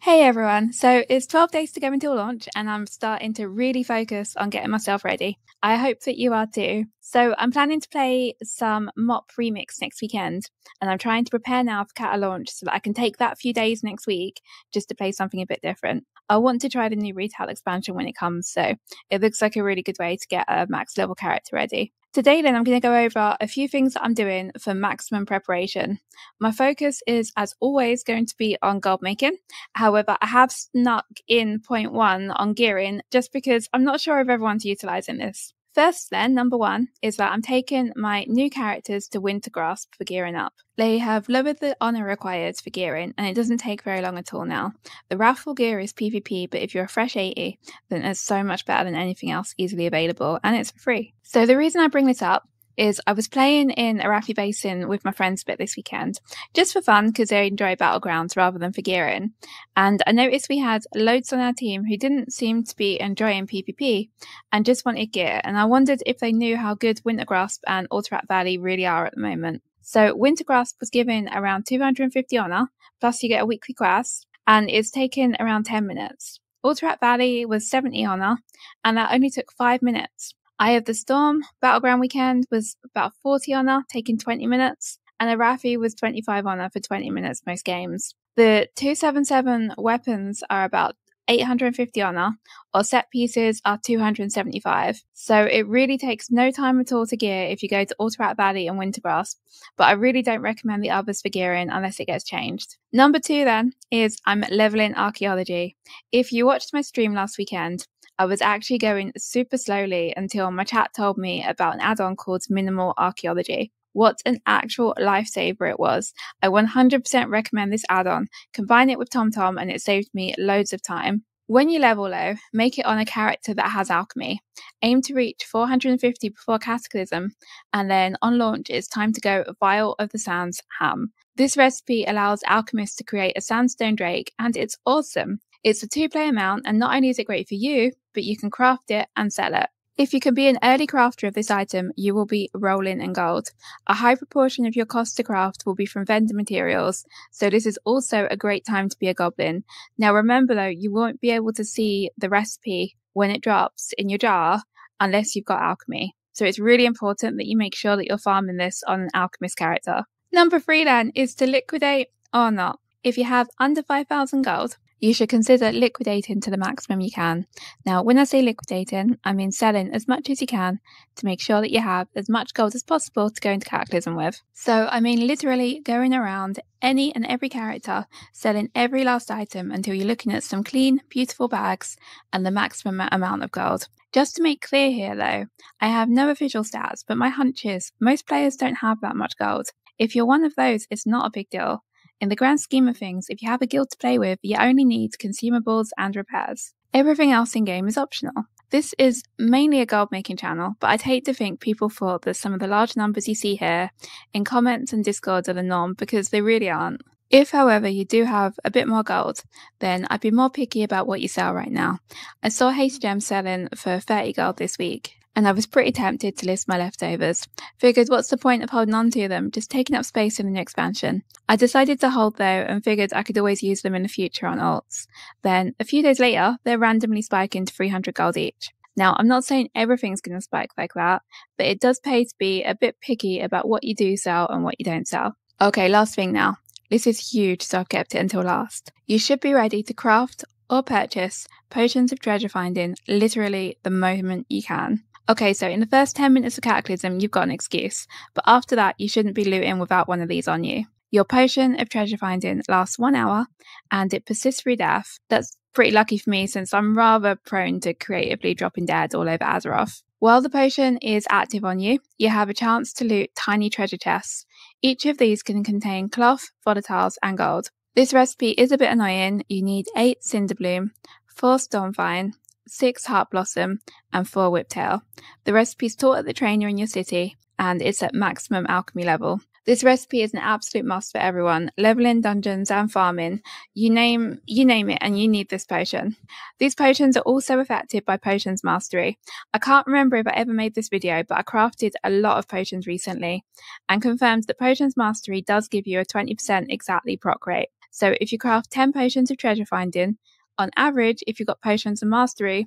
Hey everyone, so it's 12 days to go until launch and I'm starting to really focus on getting myself ready. I hope that you are too. So I'm planning to play some MOP Remix next weekend and I'm trying to prepare now for Cata launch so that I can take that few days next week just to play something a bit different. I want to try the new retail expansion when it comes, so it looks like a really good way to get a max level character ready. Today then I'm going to go over a few things that I'm doing for maximum preparation. My focus is as always going to be on gold making. However, I have snuck in point one on gearing just because I'm not sure if everyone's utilising this. First then, number one, is that I'm taking my new characters to Winter Grasp for gearing up. They have lowered the honour required for gearing and it doesn't take very long at all now. The Wrathful gear is PvP, but if you're a fresh 80, then it's so much better than anything else easily available and it's for free. So the reason I bring this up is I was playing in Arathi Basin with my friends a bit this weekend, just for fun because they enjoy Battlegrounds rather than for gearing. And I noticed we had loads on our team who didn't seem to be enjoying PvP and just wanted gear. And I wondered if they knew how good Winter Grasp and Ultirat Valley really are at the moment. So Winter Grasp was given around 250 honour, plus you get a weekly quest, and it's taken around 10 minutes. Ultirat Valley was 70 honour, and that only took 5 minutes. Eye of the Storm Battleground Weekend was about 40 honour, taking 20 minutes, and Arathi was 25 honour for 20 minutes most games. The 277 weapons are about 850 honour, or set pieces are 275. So it really takes no time at all to gear if you go to Ultirat Valley and Winter Grasp, but I really don't recommend the others for gearing unless it gets changed. Number two then is I'm leveling Archaeology. If you watched my stream last weekend, I was actually going super slowly until my chat told me about an add-on called Minimal Archaeology. What an actual lifesaver it was. I 100% recommend this add-on. Combine it with TomTom and it saved me loads of time. When you level low, make it on a character that has alchemy. Aim to reach 450 before Cataclysm, and then on launch it's time to go Vial of the Sands ham. This recipe allows alchemists to create a sandstone drake and it's awesome. It's a 2-player mount and not only is it great for you, but you can craft it and sell it. If you can be an early crafter of this item, you will be rolling in gold. A high proportion of your cost to craft will be from vendor materials, so this is also a great time to be a goblin. Now remember though, you won't be able to see the recipe when it drops in your jar unless you've got alchemy. So it's really important that you make sure that you're farming this on an alchemist character. Number three then is to liquidate or not. If you have under 5,000 gold, you should consider liquidating to the maximum you can. Now, when I say liquidating, I mean selling as much as you can to make sure that you have as much gold as possible to go into Cataclysm with. So, I mean literally going around any and every character, selling every last item until you're looking at some clean, beautiful bags and the maximum amount of gold. Just to make clear here though, I have no official stats, but my hunch is most players don't have that much gold. If you're one of those, it's not a big deal. In the grand scheme of things, if you have a guild to play with, you only need consumables and repairs. Everything else in-game is optional. This is mainly a gold making channel, but I'd hate to think people thought that some of the large numbers you see here in comments and Discord are the norm, because they really aren't. If, however, you do have a bit more gold, then I'd be more picky about what you sell right now. I saw Haste Gem selling for 30 gold this week, and I was pretty tempted to list my leftovers. Figured what's the point of holding on to them, just taking up space in the new expansion. I decided to hold though and figured I could always use them in the future on alts. Then, a few days later, they're randomly spiking to 300 gold each. Now, I'm not saying everything's going to spike like that, but it does pay to be a bit picky about what you do sell and what you don't sell. Okay, last thing now. This is huge, so I've kept it until last. You should be ready to craft or purchase potions of treasure finding literally the moment you can. Okay, so in the first 10 minutes of Cataclysm, you've got an excuse, but after that, you shouldn't be looting without one of these on you. Your potion of treasure finding lasts 1 hour, and it persists through death. That's pretty lucky for me, since I'm rather prone to creatively dropping dead all over Azeroth. While the potion is active on you, you have a chance to loot tiny treasure chests. Each of these can contain cloth, volatiles, and gold. This recipe is a bit annoying. You need 8 Cinderbloom, 4 Stormvine, 6 Heart Blossom, and 4 Whiptail. The recipe is taught at the trainer in your city, and it's at maximum alchemy level. This recipe is an absolute must for everyone. Leveling, dungeons, and farming. You name it and you need this potion. These potions are also affected by Potions Mastery. I can't remember if I ever made this video, but I crafted a lot of potions recently and confirmed that Potions Mastery does give you a 20% exactly proc rate. So if you craft 10 potions of treasure finding, on average, if you've got potions mastery,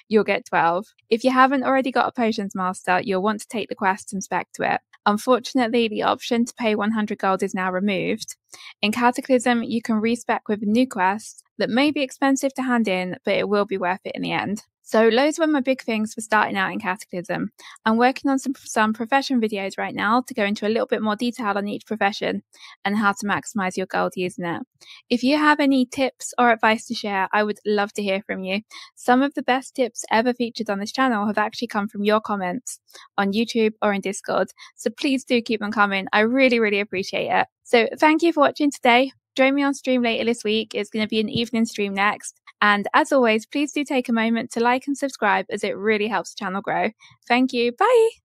you'll get 12. If you haven't already got a potions master, you'll want to take the quest and spec to it. Unfortunately, the option to pay 100 gold is now removed. In Cataclysm, you can respec with a new quest that may be expensive to hand in, but it will be worth it in the end. So those were my big things for starting out in Cataclysm. I'm working on some profession videos right now to go into a little bit more detail on each profession and how to maximize your gold using it. If you have any tips or advice to share, I would love to hear from you. Some of the best tips ever featured on this channel have actually come from your comments on YouTube or in Discord. So please do keep them coming. I really, really appreciate it. So thank you for watching today. Join me on stream later this week. It's going to be an evening stream next. And as always, please do take a moment to like and subscribe as it really helps the channel grow. Thank you. Bye.